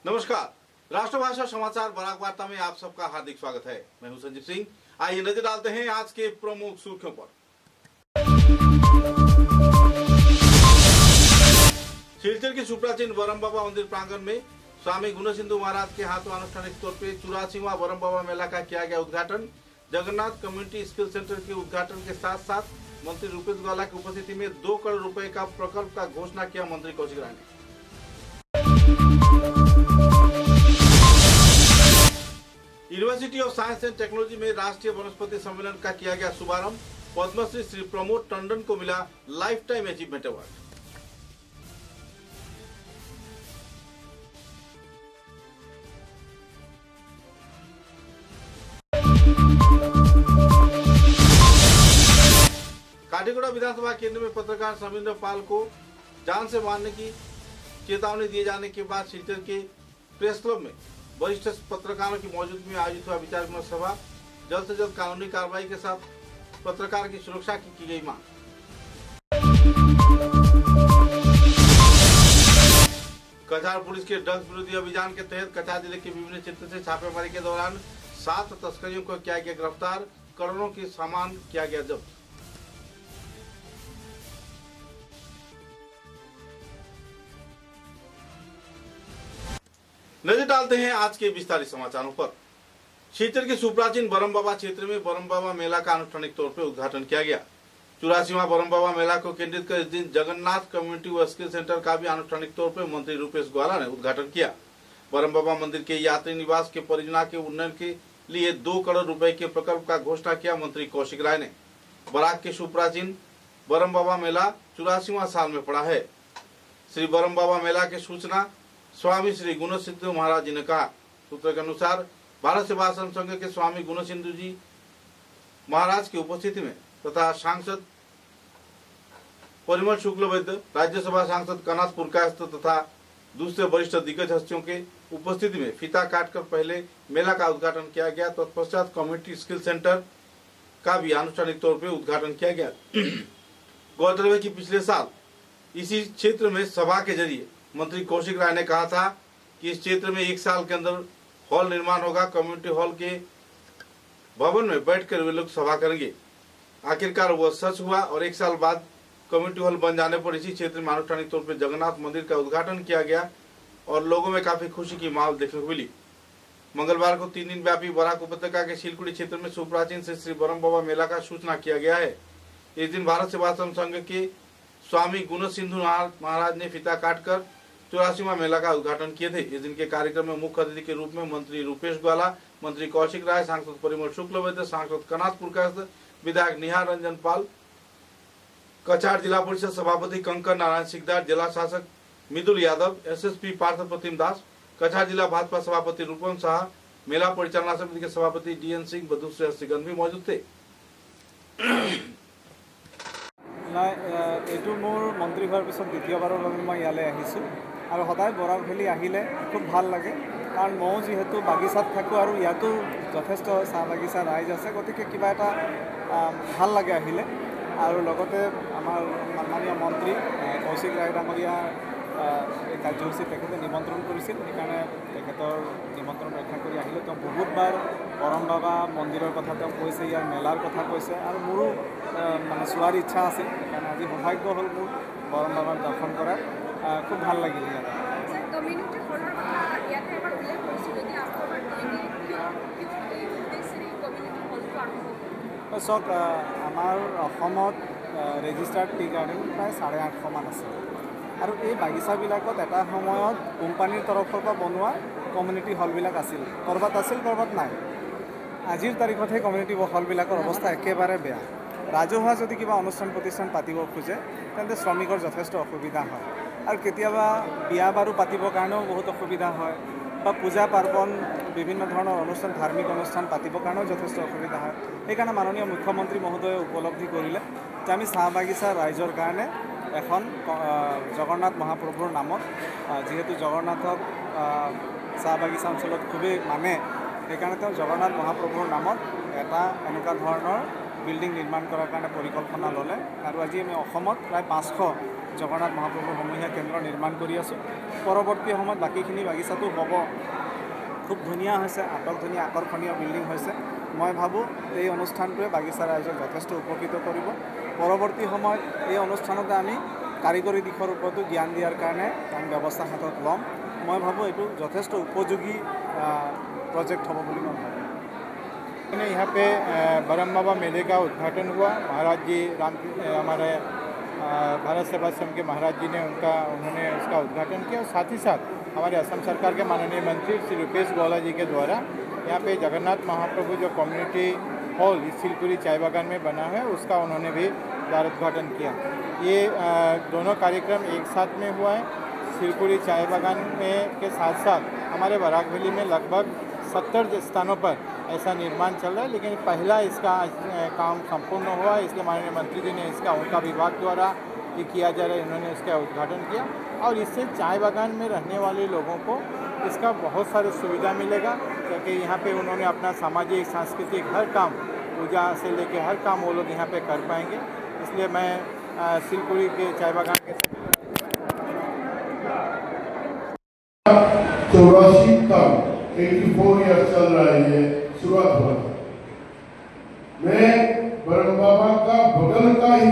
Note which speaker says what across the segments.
Speaker 1: नमस्कार, राष्ट्रभाषा समाचार बराक वार्ता में आप सबका हार्दिक स्वागत है। मैं हूं संजीव सिंह। आइए नजर डालते हैं आज के प्रमुख सुर्खियों पर। सिलचर के सुप्राचीन बरम बाबा मंदिर प्रांगण में स्वामी गुणसिंधु महाराज के हाथों आनुष्ठानिक तौर पे 84वां बरम बाबा मेला का किया गया उद्घाटन। जगन्नाथ कम्युनिटी स्किल सेंटर के उद्घाटन के साथ साथ मंत्री रूपेश गोयला की उपस्थिति में 2 करोड़ रुपए का प्रकल्प का घोषणा किया मंत्री कौशिक राय ने। University of science and technology में राष्ट्रीय वनस्पति सम्मेलन का किया गया शुभारंभ। पद्मश्री श्री प्रमोद टंडन को मिला लाइफ टाइम अचीवमेंट अवार्ड। काठीगुड़ा विधानसभा केंद्र में पत्रकार सविंदर पाल को जान से मारने की चेतावनी दिए जाने के बाद सिलचर के प्रेस क्लब में वरिष्ठ पत्रकारों की मौजूदगी में आयोजित हुआ विचार विमर्श सभा। जल्द से जल्द कानूनी कार्रवाई के साथ पत्रकार की सुरक्षा की गई मांग। कछार पुलिस के ड्रग्स विरोधी अभियान के तहत कछार जिले के विभिन्न क्षेत्र से छापेमारी के दौरान 7 तस्करियों को किया गया गिरफ्तार। करोड़ों की सामान किया गया जब्त। नजर डालते हैं आज के विस्तारित समाचारों पर। सिलचर के सुप्राचीन बरम बाबा क्षेत्र में बरम बाबा मेला का आनुष्ठानिक तौर पर उद्घाटन किया गया। 84वां बरम बाबा मेला को केंद्रित कर इस दिन जगन्नाथ कम्युनिटी व स्किल सेंटर का भी आनुष्ठानिक तौर पर मंत्री रूपेश गोयला ने उद्घाटन किया। बरम बाबा मंदिर के यात्री निवास के परियोजना के उन्नयन के लिए 2 करोड़ रुपए के प्रकल्प का घोषणा किया मंत्री कौशिक राय ने। बराक के सुप्राचीन बरम बाबा मेला 84वां साल में पड़ा है। श्री बरम बाबा मेला की सूचना स्वामी श्री गुणसिंधु महाराज जी ने कहा। सूत्र के अनुसार भारत सेवाश्रम संघ के स्वामी गुणसिंधु जी महाराज की उपस्थिति में तथा सांसद परिमल शुक्ल वैद्य, राज्यसभा सांसद कनाथ पुरकायस्थ तथा दूसरे वरिष्ठ दिग्गज हस्तियों के उपस्थिति में फीता काटकर पहले मेला का उद्घाटन किया गया। तत्पश्चात कम्युनिटी स्किल सेंटर का भी आनुष्ठानिक तौर पर उद्घाटन किया गया। गौरतलब है कि पिछले साल इसी क्षेत्र में सभा के जरिए मंत्री कौशिक राय ने कहा था कि इस क्षेत्र में 1 साल के अंदर हॉल निर्माण होगा। कम्युनिटी हॉल के भवन में बैठकर वे लोग सभा करेंगे। आखिरकार वह सच हुआ और 1 साल बाद कम्युनिटी हॉल बन जाने पर इसी क्षेत्र में आनुष्ठानिक तौर पर जगन्नाथ मंदिर का उद्घाटन किया गया और लोगों में काफी खुशी की माहौल देखने को मिली। मंगलवार को 3 दिन व्यापी बराक उपत्यका के शिलकुड़ी क्षेत्र में सुप्राचीन से श्री बरम बाबा मेला का सूचना किया गया है। इस दिन भारत सेवाश्रम संघ के स्वामी गुणसिंधु महाराज ने फीता काटकर 84वां मेला का उद्घाटन किए थे। इस दिन के कार्यक्रम में मुख्य अतिथि के रूप में मंत्री रूपेश गोयला, मंत्री कौशिक राय, सांसद परिमल शुक्ल वैद्य, सांसद कनाथ पुरकायस्थ, विधायक निहार रंजन पाल, कछार जिला परिषद सभापति कंकर नारायण सिकदार, जिला शासक मिदुल यादव, एसएसपी पार्थ प्रतिम दास, कछार जिला भाजपा सभापति रूपम शाह, मेला परिचालना समिति के सभापति डीएन सिंह, बधुश्री हस्तिगन भी मौजूद थे।
Speaker 2: এইটো মোৰ মন্ত্ৰী হোৱাৰ পিছত দ্বিতীয়বাৰৰ বাবে মই ইয়ালৈ আহিছোঁ আৰু সদায় বৰাক ভেলী আহিলে খুব ভাল লাগে কাৰণ ময়ো যিহেতু বাগিচাত থাকোঁ আৰু ইয়াতো যথেষ্ট চাহ বাগিচা ৰাইজ আছে, গতিকে কিবা এটা ভাল লাগে আহিলে। আৰু লগতে আমাৰ সন্মানীয় মন্ত্ৰী কৌশিক ৰায় ডাঙৰীয়া এই কাৰ্যসূচীত তেখেতে নিমন্ত্ৰণ কৰিছিল, সেইকাৰণে তেখেতৰ নিমন্ত্ৰণ ৰক্ষা কৰি আহিলে। তেওঁ বহুতবাৰ বৰম বাবা মন্দিৰৰ কথা তেওঁ কৈছে, ইয়াৰ মেলাৰ কথা কৈছে আৰু মোৰো মানে চোৱাৰ ইচ্ছা আছিল। সেইকাৰণে আজি সৌভাগ্য হ'ল মোৰ বৰম বাবাৰ দৰ্শন কৰাৰ। খুব ভাল লাগিল ইয়াত। চাওক, আমাৰ অসমত ৰেজিষ্টাৰ্ড টি গাৰ্ডেন প্ৰায় 850 মান আছে আৰু এই বাগিচাবিলাকত এটা সময়ত কোম্পানীৰ তৰফৰ পৰা বনোৱা কমিউনিটি হলবিলাক আছিল। ক'ৰবাত আছিল, ক'ৰবাত নাই। আজিৰ তাৰিখতহে কমিউনিটি হলবিলাকৰ অৱস্থা একেবাৰে বেয়া। ৰাজহুৱা যদি কিবা অনুষ্ঠান প্ৰতিষ্ঠান পাতিব খোজে তেন্তে শ্ৰমিকৰ যথেষ্ট অসুবিধা হয় আৰু কেতিয়াবা বিয়া বাৰু পাতিবৰ কাৰণেও বহুত অসুবিধা হয় বা পূজা পাৰ্বণ বিভিন্ন ধৰণৰ অনুষ্ঠান ধাৰ্মিক অনুষ্ঠান পাতিবৰ কাৰণেও যথেষ্ট অসুবিধা হয়। সেইকাৰণে মাননীয় মুখ্যমন্ত্ৰী মহোদয়ে উপলব্ধি কৰিলে যে আমি চাহ বাগিচা ৰাইজৰ কাৰণে এখন জগন্নাথ মহাপ্ৰভুৰ নামত, যিহেতু জগন্নাথক চাহ বাগিচা অঞ্চলত খুবেই মানে, সেইকাৰণে তেওঁ জগন্নাথ মহাপ্ৰভুৰ নামত এটা এনেকুৱা ধৰণৰ বিল্ডিং নিৰ্মাণ কৰাৰ কাৰণে পৰিকল্পনা ল'লে আৰু আজি আমি অসমত প্ৰায় 500 জগন্নাথ মহাপ্ৰভুৰ সমূহীয়া কেন্দ্ৰ নিৰ্মাণ কৰি আছোঁ। পৰৱৰ্তী সময়ত বাকীখিনি বাগিচাটো হ'ব। খুব ধুনীয়া হৈছে, আটকধুনীয়া আকৰ্ষণীয় বিল্ডিং হৈছে। মই ভাবোঁ এই অনুষ্ঠানটোৱে বাগিচা ৰাইজক যথেষ্ট উপকৃত কৰিব। পৰৱৰ্তী সময়ত এই অনুষ্ঠানতে আমি কাৰিকৰী দিশৰ ওপৰতো জ্ঞান দিয়াৰ কাৰণে আমি ব্যৱস্থা হাতত ল'ম। मैं भावो ये যথেষ্ট उपयोगी प्रोजेक्ट हम बोली मैं भावूँ।
Speaker 3: यहाँ पे ब्रह्म बाबा मेले का उद्घाटन हुआ। महाराज जी हमारे भारत सेवा संघ के महाराज जी ने उन्होंने उसका उद्घाटन किया। और साथ ही साथ हमारे असम सरकार के माननीय मंत्री श्री रुपेश गौला जी के द्वारा यहाँ पे जगन्नाथ महाप्रभु जो कम्युनिटी हॉल इस सिलपुरी चाय बागान में बना है उसका उन्होंने भी द्वारोद्घाटन किया। ये दोनों कार्यक्रम एक साथ में हुआ है। सिलपुरी चाय बागान में के साथ साथ हमारे बराक वैली में लगभग 70 स्थानों पर ऐसा निर्माण चल रहा है, लेकिन पहला इसका काम संपूर्ण हुआ। इसलिए माननीय मंत्री जी ने इसका उनका विभाग द्वारा ये किया जा रहा है, इन्होंने इसका उद्घाटन किया। और इससे चाय बागान में रहने वाले लोगों को इसका बहुत सारी सुविधा मिलेगा, क्योंकि यहाँ पे उन्होंने अपना सामाजिक सांस्कृतिक हर काम, पूजा से लेके हर काम वो लोग यहाँ पे कर पाएंगे। इसलिए मैं सिलपुरी के चाय बागान के
Speaker 4: 84 का 84 ईयर चल रहा है, ये शुरुआत हुआ। मैं ब्रह्म बाबा का बगल का ही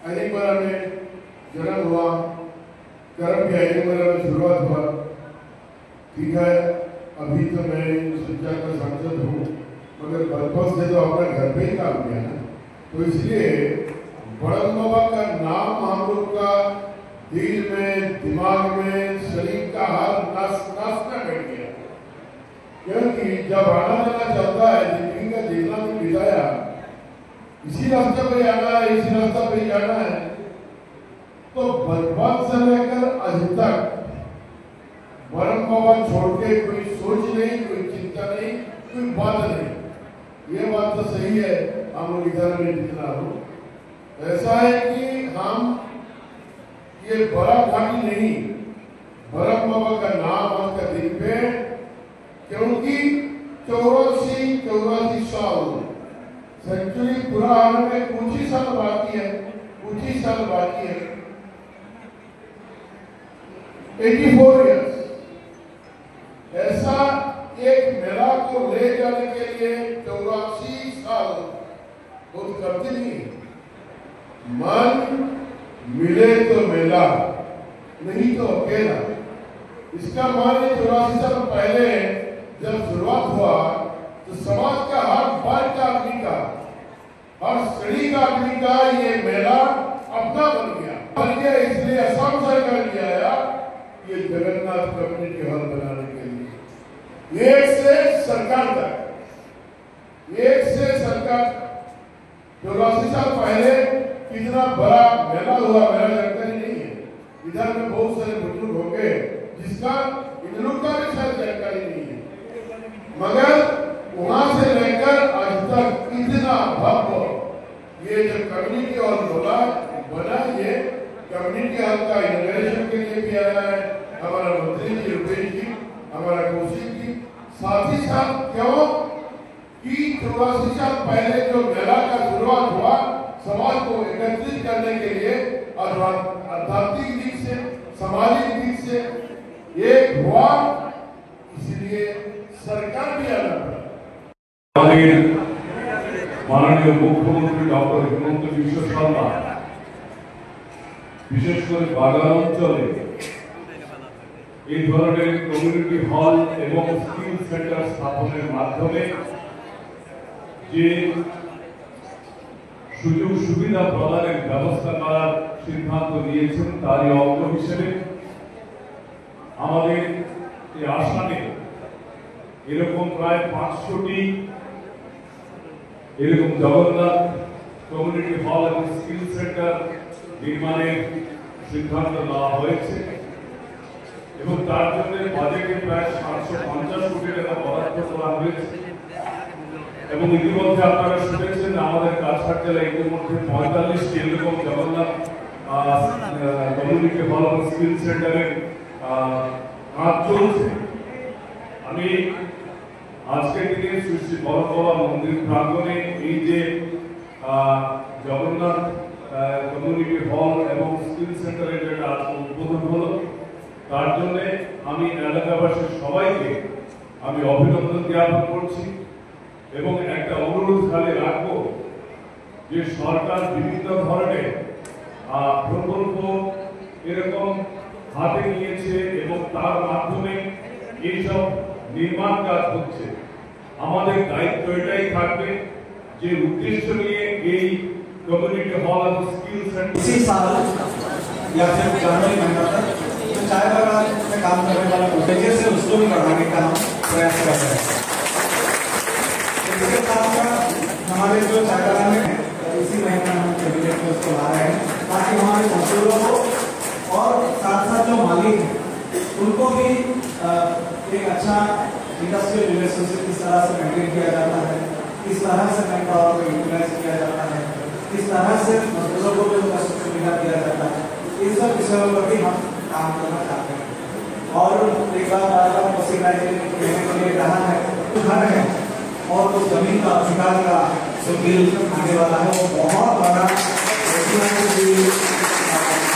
Speaker 4: अलीपुरा में जन्म हुआ, कर्म भी अलीपुरा में शुरुआत हुआ। ठीक है, अभी तो मैं शिक्षा का सांसद हूँ, मगर बचपन से तो अपने घर पे ही काम किया ना, तो इसलिए ब्रह्म बाबा का नाम हम लोग का दिल में, दिमाग में, शरीर का हर नस नस में बैठ गया। क्योंकि जब आना जाना चलता है, जिंदगी का जीना में बिताया, इसी रास्ते पे आना है, इसी रास्ते पे जाना है, तो बचपन से लेकर आज तक ब्रह्म बाबा छोड़ के कोई सोच नहीं, कोई चिंता नहीं, कोई बात नहीं। ये बात तो सही है, हम लोग इधर में जितना हो। ऐसा है कि हम ये बड़ा घाटी नहीं, ब्रह्म बाबा का नाम आपका दिल पे, क्योंकि 84 साल सेंचुरी पूरा आने में कुछ ही साल बाकी है, कुछ ही साल बाकी है। 84 इयर्स ऐसा एक मेला को ले जाने के लिए 84 साल बहुत करते नहीं। मन मिले तो मेला, नहीं तो अकेला। इसका मान 84 साल पहले जब शुरुआत हुआ तो समाज का हर वर्ग का आदमी का, हर श्रेणी का आदमी का ये मेला अपना बन गया। इसलिए असम सरकार ने आया ये जगन्नाथ कम्युनिटी हॉल बनाने के लिए। एक से सरकार तक, एक से सरकार 84 साल पहले कितना बड़ा मेला हुआ मेरा जानकारी नहीं है। इधर में बहुत सारे बुजुर्ग होंगे जिसका इन लोग का भी शायद जानकारी नहीं है, मगर वहां से लेकर आज तक इतना भव्य ये जो कम्युनिटी हॉल बना, ये कम्युनिटी हॉल का इनॉग्रेशन के लिए भी आया है हमारा मंत्री जी रुपेश जी, हमारा कौशिक जी। साथ ही साथ क्यों कि 84 साल पहले जो मेला का शुरुआत हुआ समाज को एकत्रित करने के लिए, आध्यात्मिक दिख से, सामाजिक दिख से एक हुआ, इसलिए सरकार भी आना पड़ा।
Speaker 5: माननीय मुख्यमंत्री डॉक्टर हिमंत बिश्व शर्मा विशेष कर बागान अंचले এই ধরনের কমিউনিটি হল এবং স্কিল সেন্টার স্থাপনের মাধ্যমে যে সুযোগ সুবিধা প্রদানের ব্যবস্থা করার সিদ্ধান্ত নিয়েছেন, তারই অঙ্গ হিসেবে আমাদের এই আসামে এরকম প্রায় 500টি এরকম জগন্নাথ কমিউনিটি হল এবং স্কিল সেন্টার নির্মাণের সিদ্ধান্ত নেওয়া হয়েছে এবং তার জন্য বাজেটে প্রায় 750 কোটি টাকা বরাদ্দ করা হয়েছে। এবং ইতিমধ্যে আপনারা শুনেছেন আমাদের কাছাড় জেলায় ইতিমধ্যে 45টি এরকম জগন্নাথ কমিউনিটি হল এবং স্কিল সেন্টারের কাজ চলছে। আমি আজকের দিনে শ্রী বড় বাবা মন্দির প্রাঙ্গণে এই যে জগন্নাথ কমিউনিটি হল এবং স্কিল সেন্টারের যেটা আজকে উদ্বোধন হলো, তার জন্য আমি এলাকাবাসীর সবাইকে আমি অভিনন্দন জ্ঞাপন করছি এবং একটা অনুরোধ খালি রাখবো যে সরকার বিভিন্ন ধরনের প্রকল্প এরকম হাতে নিয়েছে এবং তার মাধ্যমে এইসব নির্মাণ কাজ হচ্ছে। আমাদের দায়িত্ব এটাই থাকবে যে उद्देश्य लिए यही कम्युनिटी हॉल और स्किल सेंटर
Speaker 2: इसी साल या फिर जनवरी महीना तक जो चाय बागान में काम करने वाला उद्देश्य से उसको भी बढ़ाने का हम प्रयास कर रहे हैं। इसके साथ हमारे जो चाय बागान में इसी महीना हम कैबिनेट में उसको ला रहे हैं ताकि हमारे मजदूरों को और साथ साथ जो मालिक हैं उनको भी एक अच्छा इंडस्ट्रियल रिलेशनशिप किस तरह से मेंटेन किया जाता है, किस तरह से मैन पावर को यूटिलाइज किया जाता है, किस तरह से मजदूरों को भी उनका सुविधा दिया जाता है, इन सब विषयों पर भी हम काम करना चाहते हैं। और एक बार बार कहने के लिए कहा है घर है और उस जमीन का अधिकार का जो बिल आने वाला है वो बहुत बड़ा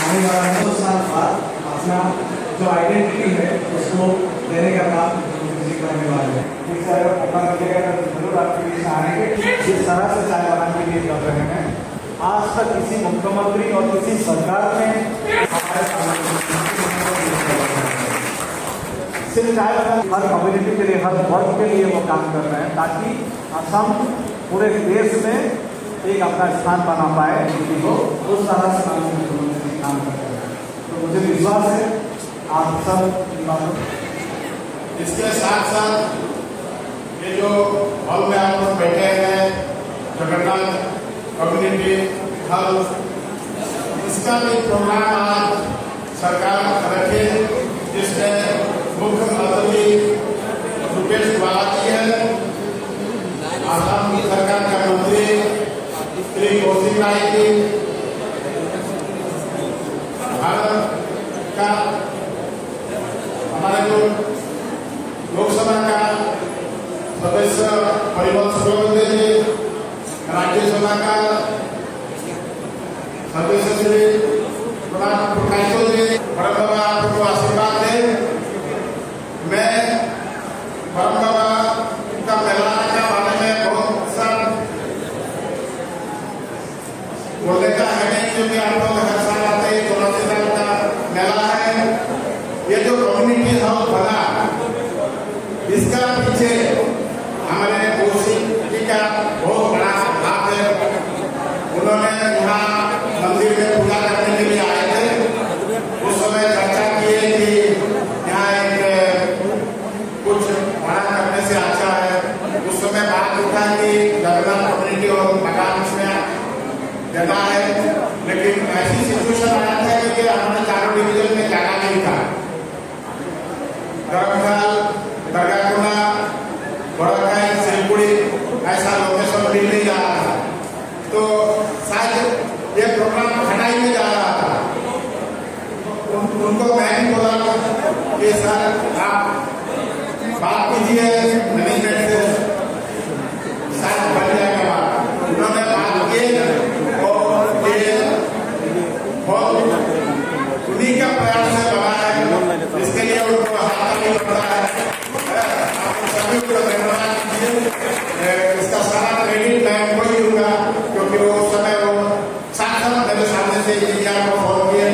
Speaker 2: आने वाला है। 2 साल बाद अपना जो आइडेंटिटी है उसको देने का काम करने वाले हैं। इस अपना जरूर आपके बीच आएंगे। जिस तरह से चाय बागान के लिए कर रहे हैं, आज तक किसी मुख्यमंत्री और किसी सरकार ने सिर्फ चाय बागान हर कम्युनिटी के लिए, हर वर्ग के लिए वो काम कर रहे हैं ताकि असम पूरे देश में एक अपना स्थान बना पाए। तो उस तरह से काम कर रहे हैं। तो मुझे विश्वास है आप सब
Speaker 4: इसके साथ साथ ये जो हॉल में आप लोग बैठे हैं जगन्नाथ कम्युनिटी हॉल, इसका भी प्रोग्राम आज सरकार रखे जिसमें मुख्य अतिथि रुपेश बालाजी है, आसाम की सरकार का मंत्री श्री कौशिक राय जी, भारत का हमारे जो लोकसभा का सदस्य परिमल सुब्रमण्य जी, राज्यसभा का सदस्य श्री प्रणाम प्रकाश जी, परम बाबा आपको आशीर्वाद दे। मैं परम बाबा का मेला के बारे में बहुत सा बोलने का है नहीं, क्योंकि आप लोग हर साल आते हैं। 84 साल का मेला है। ये जो कम्युनिटी हॉल बना, इसका पीछे हमारे कौशिक जी का बहुत बड़ा हाथ है। उन्होंने यहाँ मंदिर में पूजा करने के लिए आए थे। उस समय चर्चा किए कि यहाँ एक कुछ बड़ा करने से अच्छा है। उस समय बात उठा कि जगन्नाथ कम्युनिटी और मकान में जगह है, लेकिन ऐसी सिचुएशन आया था कि हमारे चारों डिवीजन में जगह नहीं था। धर्मशाल, दरगाह, बड़ाकाई, सिलपुड़ी ऐसा लोकेशन मिल नहीं जा रहा था। तो शायद ये प्रोग्राम खटाई में जा रहा था। उनको मैंने बोला कि सर आप बात कीजिए मैनेजमेंट से, शायद बन जाएगा बात। उन्होंने बात की और ये बहुत उन्हीं का प्रयास से बना है, इसके लिए उनको हाथ नहीं पड़ा है। सभी को धन्यवाद दीजिए। इसका सारा क्रेडिट मैं उनको ही दूंगा, क्योंकि वो उस समय वो साथ मेरे सामने से इंडिया को फोन किए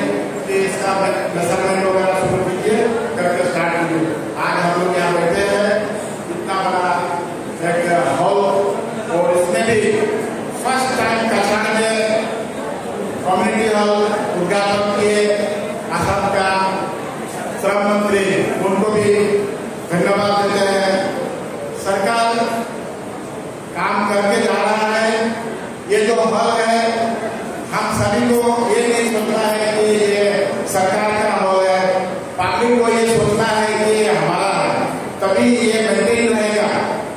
Speaker 4: कि इसका मेजरमेंट वगैरह शुरू कीजिए करके स्टार्ट कीजिए। आज हम लोग यहाँ बैठे हैं, इतना बड़ा एक हॉल, और इसमें भी फर्स्ट टाइम कसाई ने कम्युनिटी हॉल उद्घाटन किए। असम का श्रम मंत्री, उनको भी धन्यवाद देते हैं। सरकार काम करके जा रहा है। ये जो हॉल है, हम सभी को ये नहीं सोचना है कि ये सरकार का हॉल है, पब्लिक को ये सोचना है कि ये हमारा है, तभी ये मेंटेन रहेगा।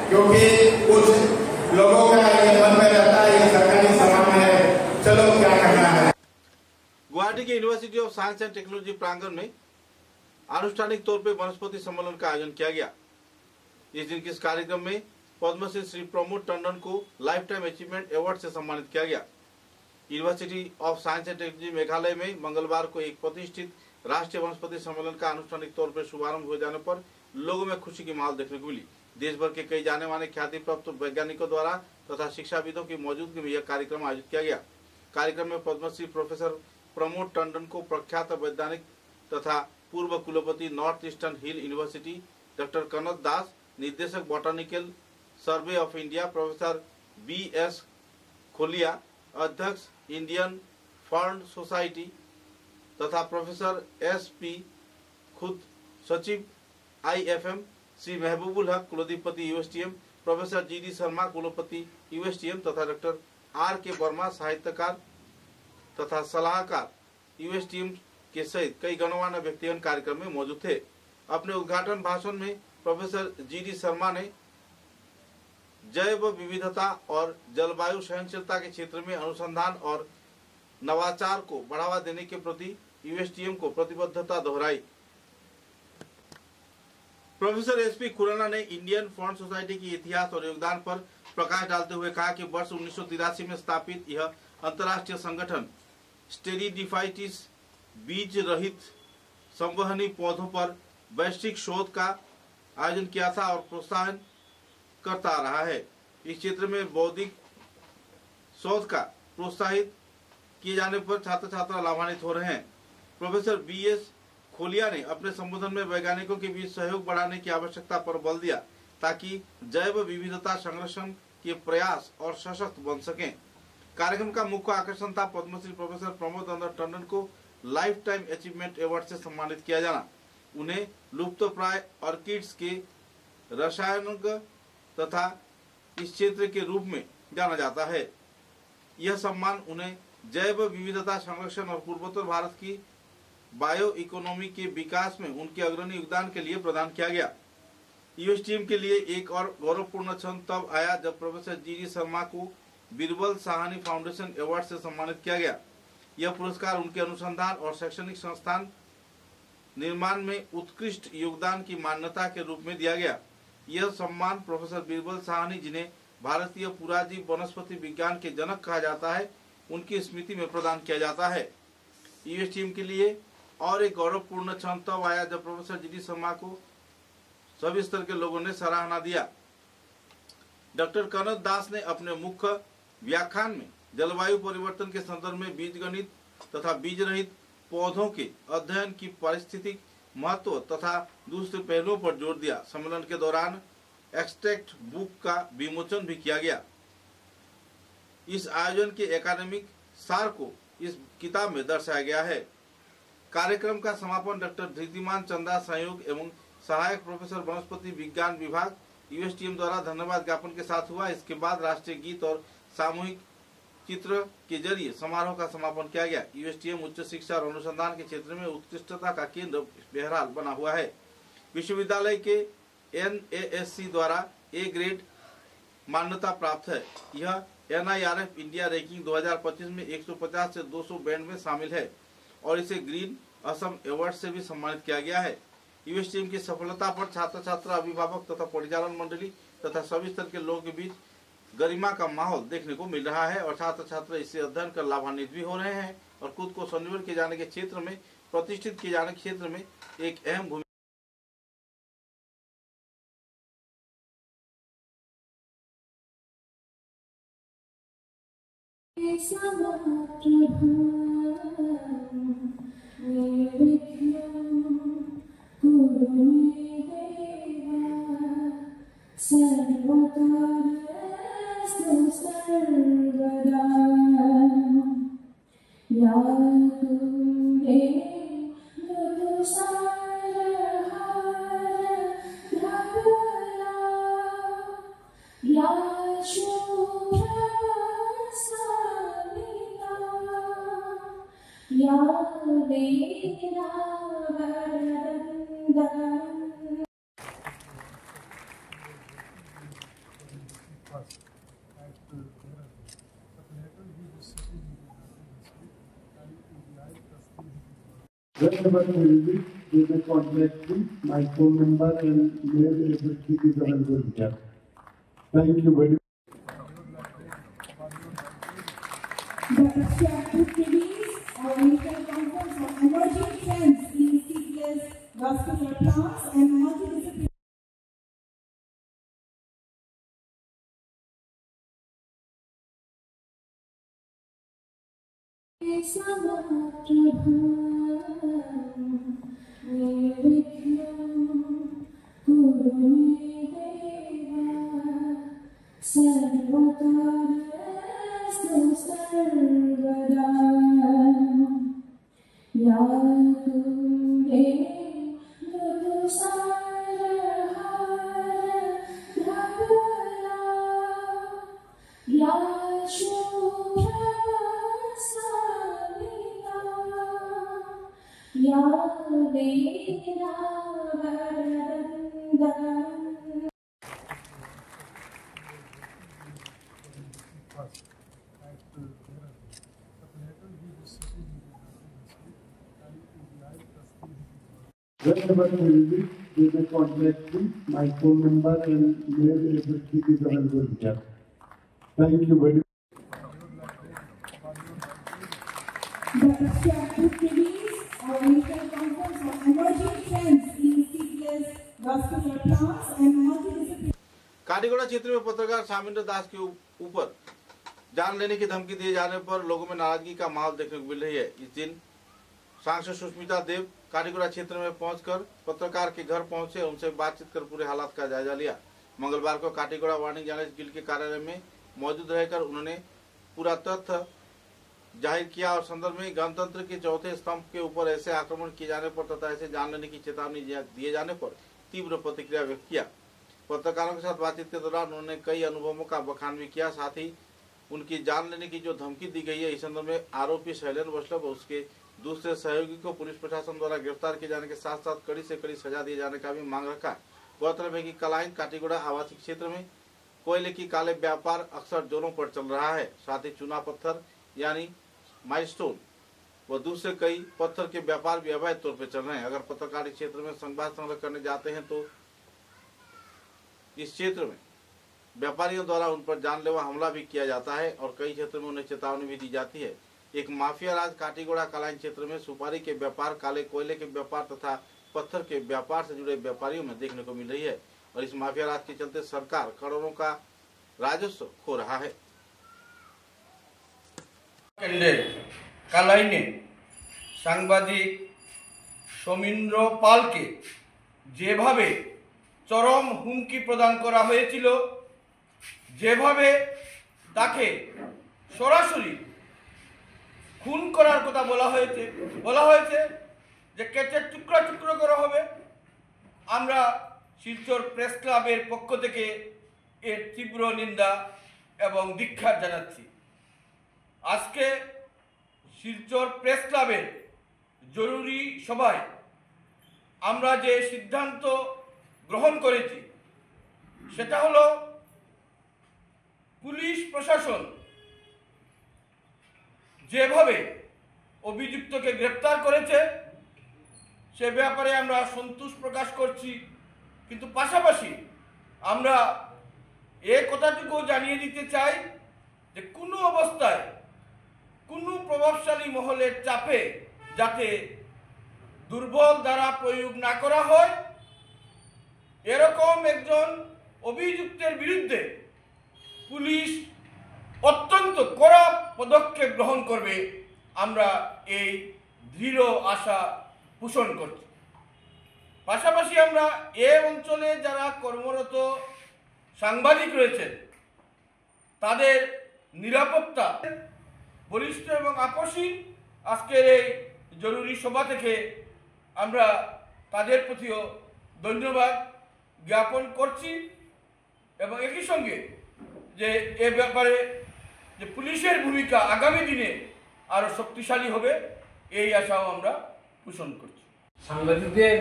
Speaker 4: क्योंकि कुछ लोगों का ये मन में रहता है ये सरकारी सामान है, चलो क्या करना है।
Speaker 1: गुवाहाटी के university of science and technology प्रांगण में आनुष्ठानिक तौर पर वनस्पति सम्मेलन का आयोजन किया गया। इस दिन के इस कार्यक्रम में पद्मश्री श्री प्रमोद टंडन को लाइफ टाइम अचीवमेंट अवार्ड से सम्मानित किया गया। University of science and technology Meghalaya में मंगलवार को एक प्रतिष्ठित राष्ट्रीय वनस्पति सम्मेलन का आनुष्ठानिक तौर पर शुभारंभ हो जाने पर लोगों में खुशी की माहौल देखने को मिली। देश भर के कई जाने माने ख्याति प्राप्त वैज्ञानिकों द्वारा तथा शिक्षाविदों की मौजूदगी में यह कार्यक्रम आयोजित किया गया। कार्यक्रम में पद्मश्री प्रोफेसर प्रमोद टंडन को प्रख्यात वैज्ञानिक तथा पूर्व कुलपति नॉर्थ ईस्टर्न हिल यूनिवर्सिटी डॉक्टर कनक दास, निदेशक botanical survey of India professor BS खोलिया, अध्यक्ष इंडियन फर्न सोसाइटी तथा प्रोफेसर SP खुद सचिव IFM, श्री महबूबुल हक कुलधिपति USTM, प्रोफेसर GD शर्मा कुलपति USTM तथा डॉक्टर RK वर्मा साहित्यकार तथा सलाहकार USTM के सहित कई गणमान्य व्यक्तिगण कार्यक्रम में मौजूद थे। अपने उद्घाटन भाषण में प्रोफेसर GD शर्मा ने जैव विविधता और जलवायु सहनशीलता के क्षेत्र में अनुसंधान और नवाचार को बढ़ावा देने के प्रति USTM को प्रतिबद्धता दोहराई। प्रोफेसर SP खुराना ने इंडियन फर्न सोसाइटी के इतिहास और योगदान पर प्रकाश डालते हुए कहा कि वर्ष 1983 में स्थापित यह अंतर्राष्ट्रीय संगठन स्टेरिडिफाइटिस बीज रहित संवहनी पौधों पर वैश्विक शोध का आयोजन किया था और प्रोत्साहन करता रहा है। इस क्षेत्र में बौद्धिक शोध का प्रोत्साहित किए जाने पर छात्र छात्रा लाभान्वित हो रहे हैं। प्रोफेसर BS खोलिया ने अपने संबोधन में वैज्ञानिकों के बीच सहयोग बढ़ाने की आवश्यकता पर बल दिया ताकि जैव विविधता संरक्षण के प्रयास और सशक्त बन सकें। कार्यक्रम का मुख्य आकर्षण था पद्मश्री प्रोफेसर प्रमोद टंडन को लाइफ टाइम अचीवमेंट अवार्ड से सम्मानित किया जाना। उन्हें लुप्तप्राय ऑर्किड्स के रसायनज्ञ तथा इस क्षेत्र के रूप में जाना जाता है। यह सम्मान उन्हें जैव विविधता संरक्षण और पूर्वोत्तर भारत की बायो इकोनॉमी के विकास में उनके अग्रणी योगदान के लिए प्रदान किया गया। USTM के लिए एक और गौरवपूर्ण क्षण तब आया जब प्रोफेसर GD शर्मा को बीरबल साहनी फाउंडेशन अवार्ड से सम्मानित किया गया। यह पुरस्कार उनके अनुसंधान और शैक्षणिक संस्थान निर्माण में उत्कृष्ट योगदान की मान्यता के रूप में दिया गया। यह सम्मान प्रोफेसर बीरबल साहनी, जिन्हें भारतीय पुराजीव वनस्पति विज्ञान के जनक कहा जाता है, उनकी स्मृति में प्रदान किया जाता है। USTM के लिए और एक गौरवपूर्ण क्षण तब आया जब प्रोफेसर GD शर्मा को सभी स्तर के लोगों ने सराहना दिया। डॉक्टर कनक दास ने अपने मुख्य व्याख्यान में जलवायु परिवर्तन के संदर्भ में बीजगणित तथा बीज रहित पौधों के अध्ययन की पारिस्थितिक महत्व तथा दूसरे पहलुओं पर जोर दिया। सम्मेलन के दौरान एक्सट्रैक्ट बुक का विमोचन भी किया गया। इस आयोजन के एकेडमिक सार को इस किताब में दर्शाया गया है। कार्यक्रम का समापन डॉक्टर धृतिमान चंदा संयोग एवं सहायक प्रोफेसर वनस्पति विज्ञान विभाग USTM द्वारा धन्यवाद ज्ञापन के साथ हुआ। इसके बाद राष्ट्रीय गीत और सामूहिक चित्र के जरिए समारोह का समापन किया गया। USTM उच्च शिक्षा और अनुसंधान के क्षेत्र में उत्कृष्टता का केंद्र बहरहाल बना हुआ है। विश्वविद्यालय के NASC द्वारा A ग्रेड मान्यता प्राप्त है। यह NIRF इंडिया रैंकिंग 2025 में 150 से 200 बैंड में शामिल है और इसे ग्रीन असम अवार्ड से भी सम्मानित किया गया है। USTM की सफलता पर छात्र छात्रा, अभिभावक तथा परिचालन मंडली तथा सभी स्तर के लोगों के बीच गरिमा का माहौल देखने को मिल रहा है और छात्र छात्रा इससे अध्ययन कर लाभान्वित भी हो रहे हैं और खुद को स्वनिर्भर किए जाने के क्षेत्र में, प्रतिष्ठित किए जाने के क्षेत्र में एक अहम भूमिका
Speaker 6: Whenever we visit, we will contact me. My phone number and email address is available here. Thank you very much.
Speaker 7: protracted release or weekend conference of emerging trends in CPS vascular plants and multidisciplinary
Speaker 6: Whenever we visit, we may contact me. My phone number and mail address is available here. Thank you very much.
Speaker 7: The protracted release or weekend conference of emerging trends in CPS vascular plants and multidisciplinary
Speaker 1: काटीगोड़ा क्षेत्र में पत्रकार शामिंदर दास के ऊपर जान लेने की धमकी दिए जाने पर लोगों में नाराजगी का माहौल देखने को मिल रही है। इस दिन सांसद सुष्मिता देव काटीगोड़ा क्षेत्र में पहुंचकर पत्रकार के घर पहुंचे, उनसे बातचीत कर पूरे हालात का जायजा लिया। मंगलवार को काटीगोड़ा वार्निंग जर्नलिस्ट गिल्ड के कार्यालय में मौजूद रहकर उन्होंने पूरा तथ्य जाहिर किया और संदर्भ में गणतंत्र के चौथे स्तंभ के ऊपर ऐसे आक्रमण किए जाने पर तथा ऐसे जान लेने की चेतावनी दिए जाने पर तीव्र प्रतिक्रिया व्यक्त किया। पत्रकारों के साथ बातचीत के दौरान उन्होंने कई अनुभवों का बखान भी किया। साथ ही उनकी जान लेने की जो धमकी दी गई है, इस संदर्भ में आरोपी शैलेंद्र वैष्णव और उसके दूसरे सहयोगी को पुलिस प्रशासन द्वारा गिरफ्तार किए जाने के साथ साथ कड़ी से कड़ी सजा दिए जाने का भी मांग रखा। गौरतलब है कि कलाइन काटीगोड़ा आवासीय क्षेत्र में कोयले की काले व्यापार अक्सर जोरों पर चल रहा है। साथ ही चूना पत्थर यानी माइलस्टोन व दूसरे कई पत्थर के व्यापार भी अवैध तौर पर चल रहे हैं। अगर पत्रकारिता क्षेत्र में संवाद संग्रह करने जाते हैं तो इस क्षेत्र में व्यापारियों द्वारा उन पर जानलेवा हमला भी किया जाता है और कई क्षेत्रों में उन्हें चेतावनी भी दी जाती है। एक माफिया राज काटीगोड़ा कलाइन क्षेत्र में सुपारी के व्यापार, काले कोयले के व्यापार तथा पत्थर के व्यापार से जुड़े व्यापारियों में देखने को मिल रही है और इस माफिया राज के चलते सरकार करोड़ों का राजस्व खो रहा है।
Speaker 8: কালাইনে সাংবাদিক সমীন্দ্র পালকে যেভাবে চরম হুমকি প্রদান করা হয়েছিল, যেভাবে তাকে সরাসরি খুন করার কথা বলা হয়েছে যে কেটে টুকরা টুকরো করা হবে, আমরা শিলচর প্রেস ক্লাবের পক্ষ থেকে এর তীব্র নিন্দা এবং ধিক্কার জানাচ্ছি। আজকে শিলচর প্রেস ক্লাবের জরুরি সভায় আমরা যে সিদ্ধান্ত গ্রহণ করেছি সেটা হলো পুলিশ প্রশাসন যেভাবে অভিযুক্তকে গ্রেফতার করেছে সে ব্যাপারে আমরা সন্তোষ প্রকাশ করছি, কিন্তু পাশাপাশি আমরা এই কথাটুকু জানিয়ে দিতে চাই যে কোনো অবস্থায় কোনো প্রভাবশালী মহলের চাপে যাতে দুর্বল দ্বারা প্রয়োগ না করা হয়, এরকম একজন অভিযুক্তের বিরুদ্ধে পুলিশ অত্যন্ত কড়া পদক্ষেপ গ্রহণ করবে, আমরা এই দৃঢ় আশা পোষণ করছি। পাশাপাশি আমরা এই অঞ্চলে যারা কর্মরত সাংবাদিক রয়েছেন তাদের নিরাপত্তা বলিষ্ঠ এবং আপসীন আজকের এই জরুরি সভা থেকে আমরা তাদের প্রতিও ধন্যবাদ জ্ঞাপন করছি এবং একই সঙ্গে যে এ ব্যাপারে যে পুলিশের ভূমিকা আগামী দিনে আরও শক্তিশালী হবে এই আশাও আমরা পোষণ করছি।
Speaker 9: সাংবাদিকদের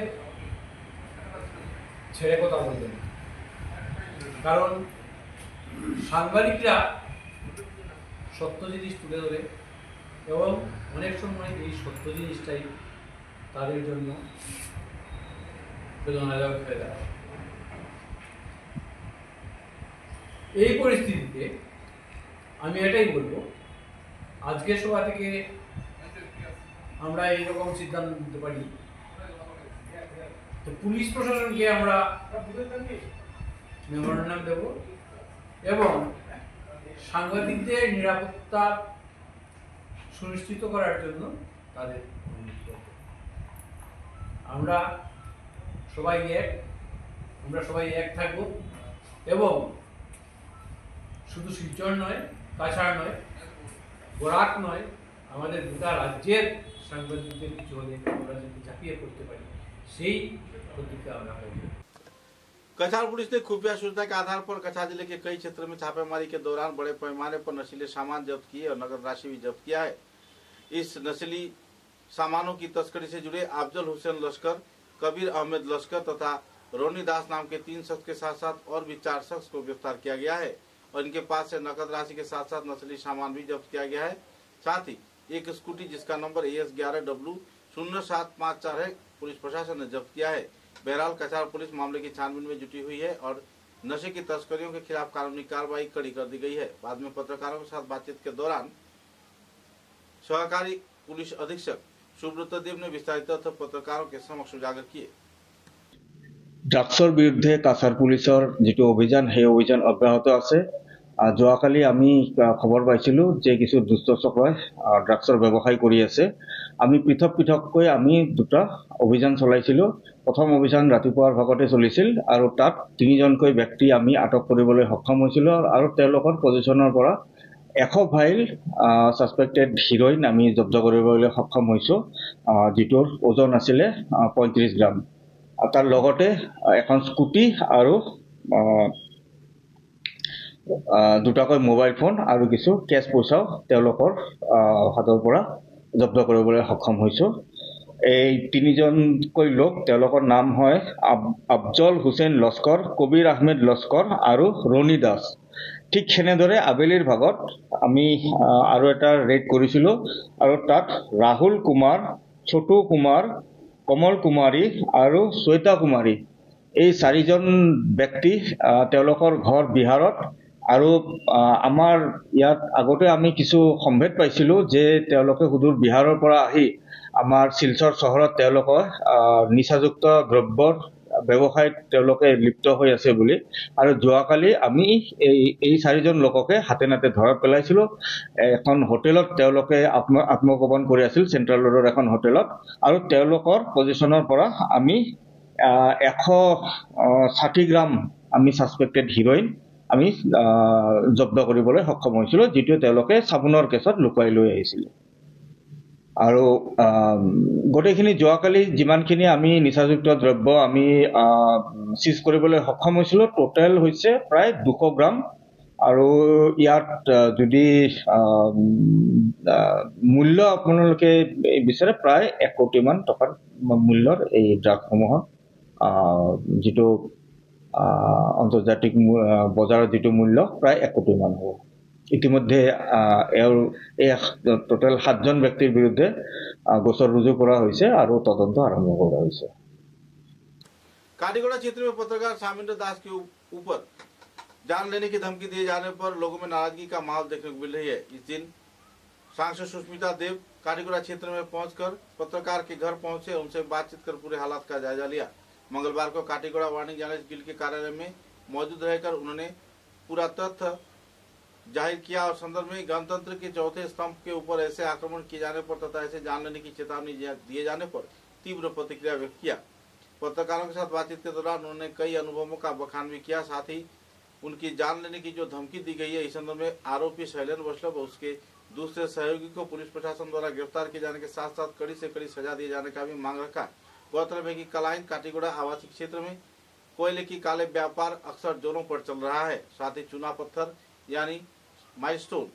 Speaker 9: ছেড়ে কথা বলবেন, কারণ সাংবাদিকরা সত্য জিনিস তুলে ধরে এবং অনেক সময় এই সত্য জিনিসটাই তাদের জন্য বেদনাদায়ক হয়ে দাঁড়ায়। এই পরিস্থিতিতে আমি এটাই বলবো আজকের সভা থেকে আমরা এইরকম সিদ্ধান্ত নিতে পারি। তো পুলিশ প্রশাসনকে আমরা মেমোরেন্ডাম দেব এবং সাংবাদিকদের নিরাপত্তা সুনিশ্চিত করার জন্য তাদের আমরা সবাই এক থাকব এবং শুধু শিলচর নয়, কাছাড় নয়, বরাক নয়, আমাদের গোটা রাজ্যের সাংবাদিকদের কিছু হলে আমরা যদি ঝাঁপিয়ে পড়তে পারি সেই প্রতিজ্ঞা আমরা করব।
Speaker 1: कछार पुलिस ने खुफिया सूचना के आधार पर कछार जिले के कई क्षेत्रों में छापेमारी के दौरान बड़े पैमाने पर नशीले सामान जब्त किए और नकद राशि भी जब्त किया है। इस नशीली सामानों की तस्करी से जुड़े अफजल हुसैन लश्कर, कबीर अहमद लश्कर तथा रोनी दास नाम के 3 शख्स के साथ साथ और भी 4 शख्स को गिरफ्तार किया गया है और इनके पास से नकद राशि के साथ साथ नस्ली सामान भी जब्त किया गया है। साथ ही एक स्कूटी जिसका नंबर AS11W0754 है पुलिस प्रशासन ने जब्त किया है। बहरहाल कछार पुलिस मामले की छानबीन में जुटी हुई है और नशे की तस्करियों के खिलाफ कानूनी कार्रवाई कड़ी कर दी गई है। बाद में पत्रकारों के साथ बातचीत के दौरान सहकारी पुलिस अधीक्षक सुब्रत देव ने विस्तारित तथ्य पत्रकारों के समक्ष उजागर किए।
Speaker 10: ড্ৰাগছৰ বিৰুদ্ধে কাছাৰ পুলিচৰ যিটো অভিযান সেই অভিযান অব্যাহত আছে। যোৱাকালি আমি খবৰ পাইছিলোঁ যে কিছু দুষ্ট চক্ৰই ড্ৰাগছৰ ব্যৱসায় কৰি আছে। আমি পৃথককৈ আমি দুটা অভিযান চলাইছিলোঁ। প্ৰথম অভিযান ৰাতিপুৱাৰ ভাগতে চলিছিল আৰু তাত 3জনকৈ ব্যক্তি আমি আটক কৰিবলৈ সক্ষম হৈছিলোঁ আৰু তেওঁলোকৰ পজিশ্যনৰ পৰা 100 ফাইল সাসপেক্টেড হিৰোইন আমি জব্দ কৰিবলৈ সক্ষম হৈছোঁ, যিটোৰ ওজন আছিলে 35 গ্ৰাম। তাৰ লগতে এখন স্কুটি আৰু দুটাকৈ মোবাইল ফোন আৰু কিছু কেছ পইচাও তেওঁলোকৰ হাতৰ পৰা জব্দ কৰিবলৈ সক্ষম হৈছোঁ। এই 3জনকৈ লোক তেওঁলোকৰ নাম হয় আফজল হুছেইন লস্কৰ, কবিৰ আহমেদ লস্কৰ আৰু ৰণী দাস। ঠিক সেনেদৰে আবেলিৰ ভাগত আমি আৰু এটা ৰেড কৰিছিলোঁ আৰু তাত ৰাহুল কুমাৰ, ছোটু কুমাৰ, কমল কুমাৰী আৰু শ্বেতা কুমাৰী এই 4জন ব্যক্তি তেওঁলোকৰ ঘৰ বিহাৰত আৰু আমাৰ ইয়াত আগতে আমি কিছু সম্ভেদ পাইছিলোঁ যে তেওঁলোকে সুদূৰ বিহাৰৰ পৰা আহি আমাৰ শিলচৰ চহৰত তেওঁলোকে নিচাযুক্ত দ্ৰব্যৰ ব্যৱসায়ত তেওঁলোকে লিপ্ত হৈ আছে বুলি। আৰু যোৱাকালি আমি এই 4জন লোককে হাতে নাতে ধৰা পেলাইছিলোঁ। এখন হোটেলত তেওঁলোকে আত্মগোপন কৰি আছিল, চেণ্ট্ৰেল ৰোডৰ এখন হোটেলত, আৰু তেওঁলোকৰ পজিশ্যনৰ পৰা আমি 160 গ্ৰাম আমি সাসপেক্টেড হিৰোইন আমি জব্দ কৰিবলৈ সক্ষম হৈছিলোঁ, যিটো তেওঁলোকে চাবোনৰ কেছত লুকুৱাই লৈ আহিছিল। আৰু গোটেইখিনি যোৱাকালি যিমানখিনি আমি নিচাযুক্ত দ্ৰব্য আমি চিজ কৰিবলৈ সক্ষম হৈছিলোঁ টোটেল হৈছে প্ৰায় 200 গ্ৰাম। আৰু ইয়াত যদি মূল্য আপোনালোকে বিচাৰে প্ৰায় 1 কোটিমান টকাৰ মূল্যৰ এই ড্ৰাগসমূহৰ যিটো আন্তৰ্জাতিক বজাৰৰ যিটো মূল্য প্ৰায় 1 কোটিমান হ'ব। ইতিমধ্যে এই টোটেল 7জন ব্যক্তিৰ বিৰুদ্ধে গোচৰ ৰুজু কৰা হৈছে আৰু তদন্ত আৰম্ভ কৰা হৈছে।
Speaker 1: काटीगोड़ा क्षेत्र में पत्रकार शामिंद्र दास के ऊपर जान लेने की धमकी दिए जाने पर लोगों में नाराजगी का माहौल देखने को मिल रही है। इस दिन सांसद सुष्मिता देव काटीगोड़ा क्षेत्र में पहुंचकर पत्रकार के घर पहुंचे, उनसे बातचीत कर पूरे हालात का जायजा लिया। मंगलवार को काटीगोड़ा वाणिज्य जर्नलिस्ट गिल्ड के कार्यालय में मौजूद रहकर उन्होंने पूरा तथ्य जाहिर किया और संदर्भ में गणतंत्र के चौथे स्तंभ के ऊपर ऐसे आक्रमण किए जाने पर तथा ऐसे जान लेने की चेतावनी दिए जाने पर तीव्र प्रतिक्रिया व्यक्त किया। पत्रकारों के साथ बातचीत के दौरान उन्होंने कई अनुभवों का बखान भी किया। साथ ही उनकी जान लेने की जो धमकी दी गई है इस संदर्भ में आरोपी शैलेंद्र वैष्णव और उसके दूसरे सहयोगी को पुलिस प्रशासन द्वारा गिरफ्तार किए जाने के साथ साथ कड़ी से कड़ी सजा दिए जाने का भी मांग रखा। गौरतलब है कि कलाइन काटीगोड़ा आवासीय क्षेत्र में कोयले की काले व्यापार अक्सर जोरों पर चल रहा है। साथ ही चूना पत्थर यानी माइलस्टोन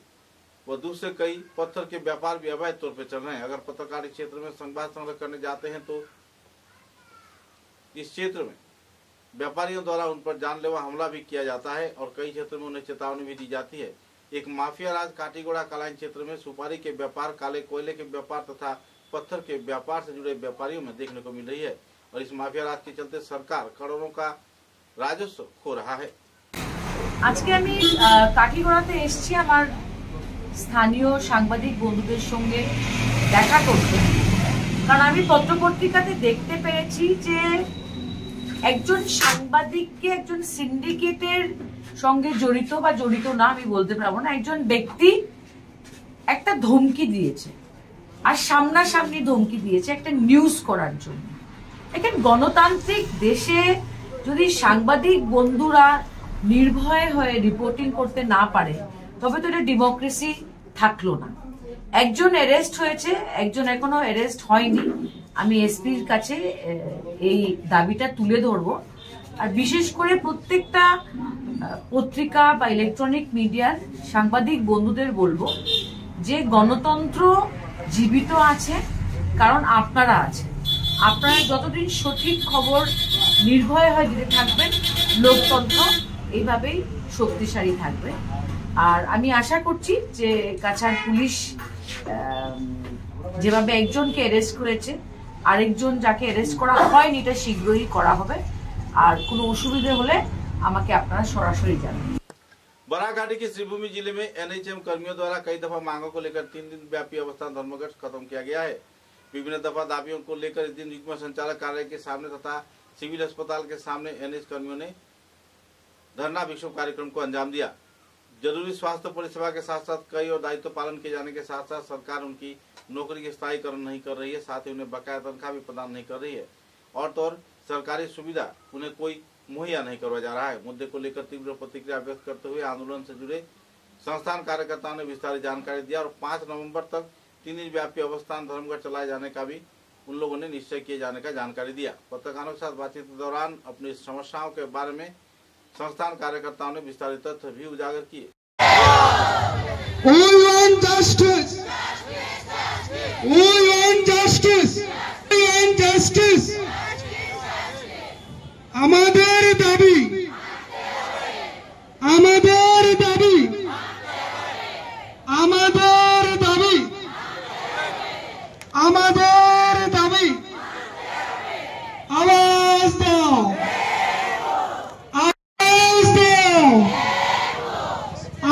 Speaker 1: व दूसरे कई पत्थर के व्यापार भी अवैध तौर पर चल रहे हैं। अगर पत्रकार इस क्षेत्र में संवाद संग्रह करने जाते हैं तो इस क्षेत्र में व्यापारियों द्वारा उन पर जानलेवा हमला भी किया जाता है और कई क्षेत्रों में उन्हें चेतावनी भी दी जाती है। एक माफिया राज काटीगोड़ा कलाइन क्षेत्र में सुपारी के व्यापार, काले कोयले के व्यापार तथा पत्थर के व्यापार से जुड़े व्यापारियों में देखने को मिल रही है और इस माफिया राज के चलते सरकार करोड़ों का राजस्व खो रहा है।
Speaker 11: আজকে আমি কাঠিগড়াতে এসেছি আমার স্থানীয় সাংবাদিক বন্ধুদের সঙ্গে দেখা করতে, কারণ আমি পত্রপত্রিকাতে দেখতে পেরেছি যে একজন সাংবাদিককে একজন সিন্ডিকেটের সঙ্গে জড়িত বা জড়িত না আমি বলতে পারবো না, একজন ব্যক্তি একটা ধমকি দিয়েছে, আর সামনাসামনি ধমকি দিয়েছে একটা নিউজ করার জন্য। এখন গণতান্ত্রিক দেশে যদি সাংবাদিক বন্ধুরা নির্ভয় হয়ে রিপোর্টিং করতে না পারে তবে তো এটা ডেমোক্রেসি থাকলো না। একজন অ্যারেস্ট হয়েছে, একজন এখনো অ্যারেস্ট হয়নি। আমি এসপির কাছে এই দাবিটা তুলে ধরবো, আর বিশেষ করে প্রত্যেকটা পত্রিকা বা ইলেকট্রনিক মিডিয়ার সাংবাদিক বন্ধুদের বলবো যে গণতন্ত্র জীবিত আছে, কারণ আপনারা আছেন। আপনারা যতদিন সঠিক খবর নির্ভয় হয়ে দিতে থাকবেন, লোকতন্ত্র এইভাবেই শক্তিশালী থাকবে। আর আমি আশা করছি যে কাছাড় পুলিশ যেভাবে একজনকে অ্যারেস্ট করেছে, আরেকজন যাকে অ্যারেস্ট করা হয়নি এটা শীঘ্রই করা হবে। আর কোনো অসুবিধে হলে আমাকে আপনারা সরাসরি জানান।
Speaker 1: बराघाटी के श्रीभूमि जिले में एनएचएम कर्मियों द्वारा कई दफा मांगों को लेकर 3 दिन व्यापी अवस्थान धर्मघट खत्म किया गया है। विभिन्न दफा दावियों को लेकर इस दिन युग्म संचालक कार्यालय के सामने तथा सिविल अस्पताल के सामने एनएच कर्मियों ने धरना विक्षोभ कार्यक्रम को अंजाम दिया। जरूरी स्वास्थ्य परिसेवा के साथ साथ कई और दायित्व पालन किए जाने के साथ साथ सरकार उनकी नौकरी के स्थायीकरण नहीं कर रही है, साथ ही उन्हें बकाया तनख्वाह भी प्रदान नहीं कर रही है और तो सरकारी सुविधा उन्हें कोई मुहैया नहीं करवाया जा रहा है। मुद्दे को लेकर तीव्र प्रतिक्रिया व्यक्त करते हुए आंदोलन से जुड़े संस्थान कार्यकर्ताओं ने विस्तारित जानकारी दिया और 5 नवंबर तक 3 दिन व्यापी अवस्थान धर्मघट चलाए जाने का भी उन लोगों ने निश्चय किए जाने का जानकारी दिया। पत्रकारों के साथ बातचीत के दौरान अपनी समस्याओं के बारे में संस्थान कार्यकर्ताओं ने विस्तारित तथ्य भी उजागर किए।
Speaker 12: আমাদের দাবি, আমাদের দাবি, আমাদের দাবি, আমাদের দাবি, আওয়াজ দাও, আওয়াজ দাও,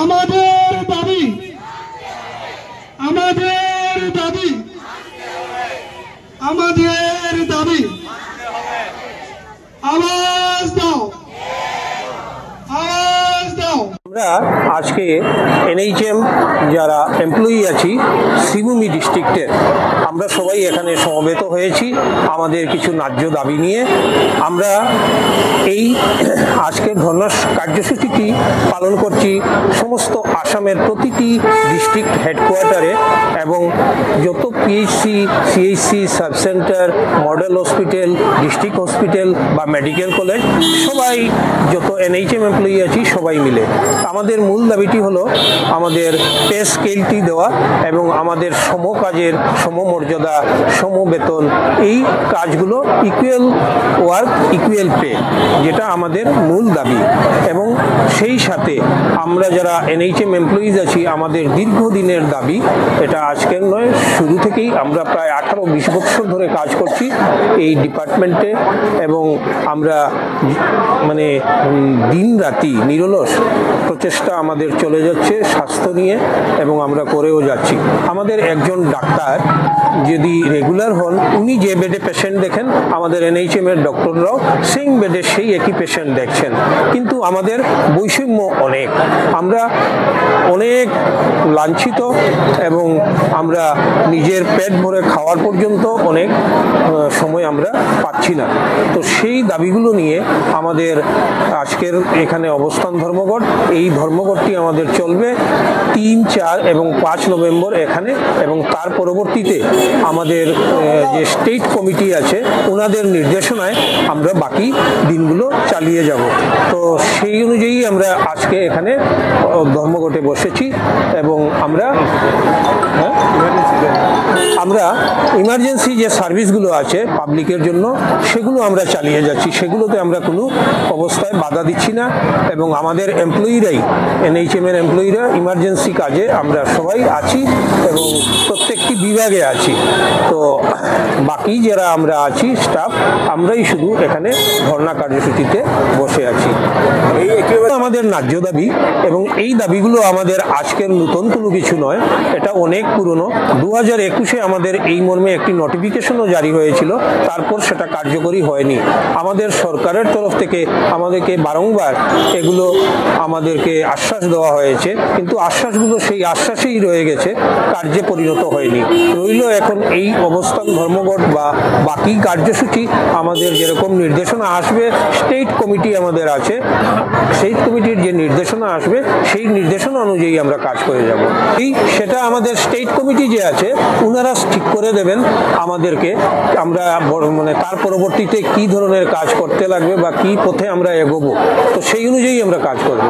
Speaker 12: আমাদের দাবি, আমাদের দাবি, আমাদের দাবি, আওয়াজ দাও, আওয়াজ দাও।
Speaker 13: আমরা আজকে এনএইচএম যারা এমপ্লয়ি আছি শ্রীভূমি ডিস্ট্রিক্টের, আমরা সবাই এখানে সমবেত হয়েছি আমাদের কিছু ন্যায্য দাবি নিয়ে। আমরা এই আজকের ধর্ণা কার্যসূচিটি পালন করছি সমস্ত আসামের প্রতিটি ডিস্ট্রিক্ট হেডকোয়ার্টারে এবং যত PHC, CHC, sub centre, model hospital, district hospital বা মেডিকেল কলেজ, সবাই যত এনএইচএম এমপ্লয়ি আছি সবাই মিলে আমাদের মূল দাবিটি হলো আমাদের পে স্কেলটি দেওয়া এবং আমাদের সম কাজের সমমর্যাদা, সমবেতন, এই কাজগুলো ইকুয়াল ওয়ার্ক ইকুয়াল পে, যেটা আমাদের মূল দাবি। এবং সেই সাথে আমরা যারা এনএইচএম এমপ্লয়িজ আছি আমাদের দীর্ঘদিনের দাবি, এটা আজকের নয়, শুরু থেকেই আমরা প্রায় 18-20 বছর ধরে কাজ করছি এই ডিপার্টমেন্টে এবং আমরা মানে দিন রাতি নিরলস প্রচেষ্টা আমাদের চলে যাচ্ছে স্বাস্থ্য নিয়ে এবং আমরা করেও যাচ্ছি। আমাদের একজন ডাক্তার যদি রেগুলার হন, উনি যে বেডে পেশেন্ট দেখেন আমাদের এনএইচএম এর ডক্টররাও সেই বেডে সেই একই পেশেন্ট দেখছেন, কিন্তু আমাদের বৈষম্য অনেক, আমরা অনেক লাঞ্ছিত এবং আমরা নিজের পেট ভরে খাওয়ার পর্যন্ত অনেক সময় আমরা পাচ্ছি না। তো সেই দাবিগুলো নিয়ে আমাদের আজকের এখানে অবস্থান ধর্মঘট, এই ধর্মঘটটি আমাদের চলবে 3, 4 এবং 5 নভেম্বর এখানে, এবং তার পরবর্তীতে আমাদের যে স্টেট কমিটি আছে ওনাদের নির্দেশনায় আমরা বাকি দিনগুলো চালিয়ে যাব। তো সেই অনুযায়ী আমরা আজকে এখানে ধর্মঘটে বসেছি এবং আমরা ইমার্জেন্সি যে সার্ভিসগুলো আছে পাবলিকের জন্য সেগুলো আমরা চালিয়ে যাচ্ছি, সেগুলোতে আমরা কোনো অবস্থায় বাধা দিচ্ছি না এবং আমাদের এমপ্লয়িরাই, এনএইচএম এর এমপ্লয়িরা ইমার্জেন্সি কাজে আমরা সবাই আছি এবং প্রত্যেকটি বিভাগে আছি। তো বাকি যারা আমরা আছি স্টাফ, আমরাই শুধু এখানে ধর্ণা কার্যসূচিতে বসে আছি। আমাদের ন্যায্য দাবি এবং এই দাবিগুলো আমাদের আজকের নতুন কোনো কিছু নয়, এটা অনেক পুরনো। 2021-এ আমাদের এই মর্মে একটি নোটিফিকেশনও জারি হয়েছিল, তারপর সেটা কার্যকরী হয়নি। আমাদের সরকারের তরফ থেকে আমাদেরকে বারংবার এগুলো আমাদেরকে আশ্বাস দেওয়া হয়েছে, কিন্তু আশ্বাসগুলো সেই আশ্বাসেই রয়ে গেছে, কার্যে পরিণত হয়নি। রইল এখন এই অবস্থান ধর্মঘট বা বাকি কার্যসূচি। আমাদের যেরকম নির্দেশনা আসবে, স্টেট কমিটি আমাদের আছে, সেই কমিটির যে নির্দেশনা আসবে সেই নির্দেশনা অনুযায়ী আমরা কাজ করে যাব। সেটা আমাদের স্টেট কমিটি যে আছে ওনারা ঠিক করে দেবেন আমাদেরকে, আমরা মানে তার পরবর্তীতে কি ধরনের কাজ করতে লাগবে বা কি পথে আমরা এগোবো, তো সেই অনুযায়ী আমরা কাজ করব।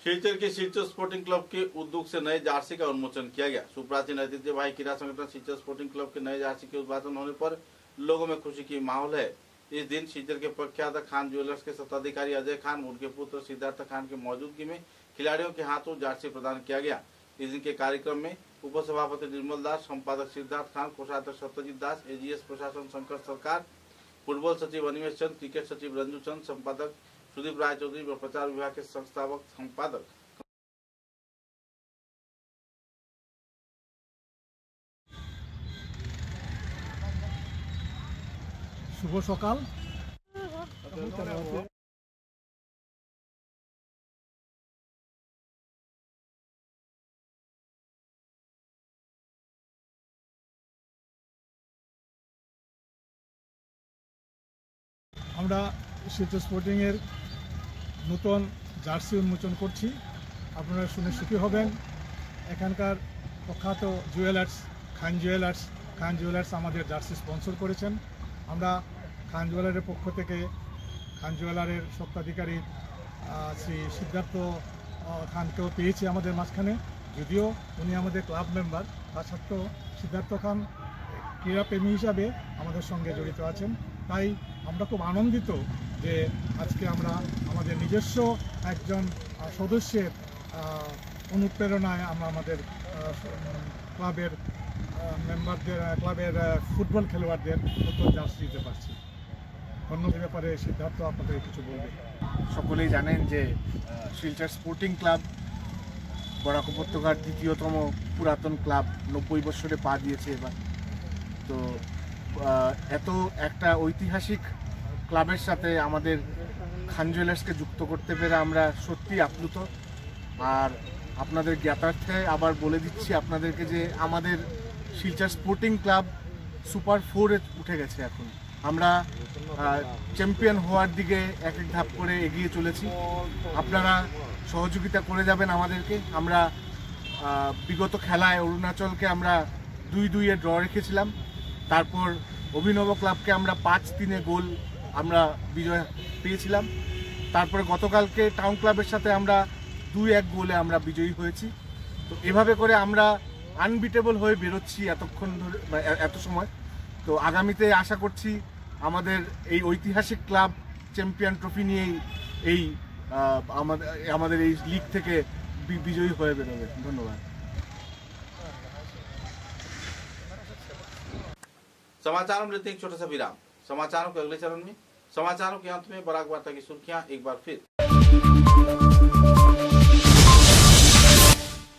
Speaker 1: शिलचर के शिलचर स्पोर्टिंग क्लब के उद्योग से नए जार्सी का उन्मोचन किया गया। सुप्राचीन ऐतिह्यवाही क्रीड़ा संगठन शिलचर स्पोर्टिंग क्लब के नए जार्सी के उद्घाटन होने पर लोगों में खुशी की माहौल है। इस दिन शिलचर के प्रख्यात खान ज्वेलर्स के सत्ताधिकारी अजय खान, उनके पुत्र सिद्धार्थ खान की मौजूदगी में खिलाड़ियों के हाथों जार्सी प्रदान किया गया। इस दिन के कार्यक्रम में उपसभापति निर्मल दास, संपादक सिद्धार्थ खान, कोषाध्यक्ष सत्यजीत दास, एजीएस प्रशासन शंकर सरकार, फुटबॉल सचिव अनिमेश चंद, क्रिकेट सचिव रंजू चंद, संपादक सुदीप राय चौधरी व प्रचार विभाग के संस्थापक संपादक
Speaker 2: শুভ সকাল। আমরা শিলচর স্পোর্টিংয়ের নতুন জার্সি উন্মোচন করছি। আপনারা শুনে সুখী হবেন। এখানকার প্রখ্যাত জুয়েলার্স খান জুয়েলার্স আমাদের জার্সি স্পন্সর করেছেন। আমরা খান জুয়েলারের পক্ষ থেকে খান জুয়েলারের স্বত্বাধিকারী শ্রী সিদ্ধার্থ খানকেও পেয়েছি আমাদের মাঝখানে। যদিও উনি আমাদের ক্লাব মেম্বার, তা সত্ত্বেও সিদ্ধার্থ খান ক্রীড়াপ্রেমী হিসাবে আমাদের সঙ্গে জড়িত আছেন। তাই আমরা খুব আনন্দিত যে আজকে আমরা আমাদের নিজস্ব একজন সদস্যের অনুপ্রেরণায় আমরা আমাদের ক্লাবের মেম্বারদের, ক্লাবের ফুটবল খেলোয়াড়দের নতুন জার্সি দিতে পারছি। অন্য ব্যাপারে সিদ্ধার্থ আপনাদের কিছু বলবে।
Speaker 14: সকলেই জানেন যে শিলচর স্পোর্টিং ক্লাব বরাক উপত্যকার দ্বিতীয়তম পুরাতন ক্লাব, 90 বছরে পা দিয়েছে এবার। তো এত একটা ঐতিহাসিক ক্লাবের সাথে আমাদের খান জুয়েলার্সকে যুক্ত করতে পেরে আমরা সত্যি আপ্লুত। আর আপনাদের জ্ঞাতার্থে আবার বলে দিচ্ছি আপনাদেরকে যে আমাদের শিলচর স্পোর্টিং ক্লাব সুপার 4-এ উঠে গেছে। এখন আমরা চ্যাম্পিয়ন হওয়ার দিকে এক এক ধাপ করে এগিয়ে চলেছি। আপনারা সহযোগিতা করে যাবেন আমাদেরকে। আমরা বিগত খেলায় অরুণাচলকে আমরা 2-2-এ ড্র রেখেছিলাম। তারপর অভিনব ক্লাবকে আমরা 5-3-এ গোল আমরা বিজয় পেয়েছিলাম। তারপরে গতকালকে টাউন ক্লাবের সাথে আমরা 2-1 গোলে আমরা বিজয়ী হয়েছি। তো এভাবে করে আমরা আনবিটেবল হয়ে বেরোচ্ছি এতক্ষণ ধরে, এত সময়। তো আগামীতে আশা করছি আমাদের এই ঐতিহাসিক ক্লাব চ্যাম্পিয়ন ট্রফি নিয়েই এই আমাদের এই লীগ থেকে বিজয়ী হয়ে বেরোবে। ধন্যবাদ।
Speaker 1: समाचारों में लेते हैं एक छोटा सा विराम। समाचारों के अगले चरण में समाचारों के अंत में बराक वार्ता की सुर्खियां एक बार फिर।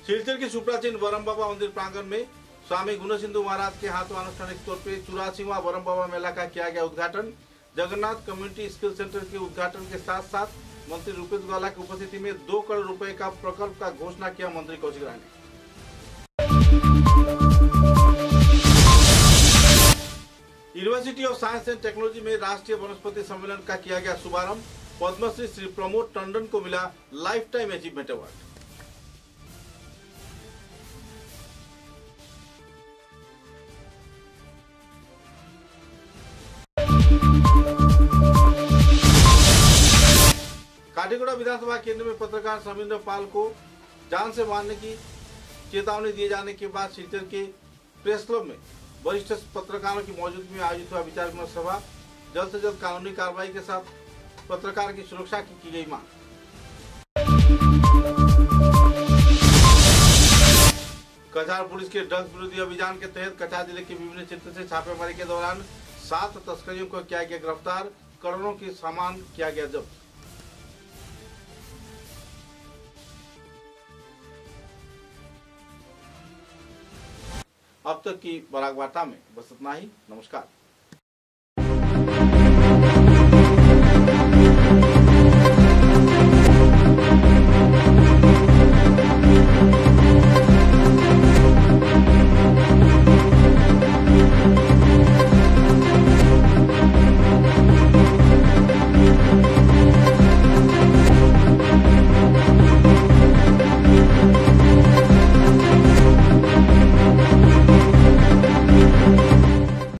Speaker 1: शिलचर के सुप्राचीन बरम बाबा मंदिर प्रांगण में स्वामी गुणसिंधु महाराज के हाथों आनुष्ठानिक तौर पर 84वां बरम बाबा मेला का किया गया उद्घाटन। जगन्नाथ कम्युनिटी स्किल सेंटर के उद्घाटन के साथ साथ मंत्री रूपेश गौला की उपस्थिति में 2 करोड़ रुपए का प्रकल्प का घोषणा किया मंत्री कौशिक राय ने। University of science and technology में राष्ट्रीय वनस्पति सम्मेलन का किया गया शुभारंभ। पद्मश्री श्री प्रमोद टंडन को मिला लाइफ टाइम अचीवमेंट अवार्ड। काटीगुड़ा विधानसभा केंद्र में पत्रकार सविंदर पाल को जान से मारने की चेतावनी दिए जाने के बाद शिलचर के प्रेस क्लब में वरिष्ठ पत्रकारों की मौजूदगी में आयोजित हुआ विचार विमर्श सभा। जल्द से जल्द कानूनी कार्रवाई के साथ पत्रकार की सुरक्षा की गई मांग। कछार पुलिस के ड्रग्स विरोधी अभियान के तहत कछार जिले के विभिन्न क्षेत्र से छापेमारी के दौरान 7 तस्करियों को किया गया गिरफ्तार। करोड़ों की सामान किया गया जब्त। अब तक की बराक वार्ता में बस इतना ही। नमस्कार।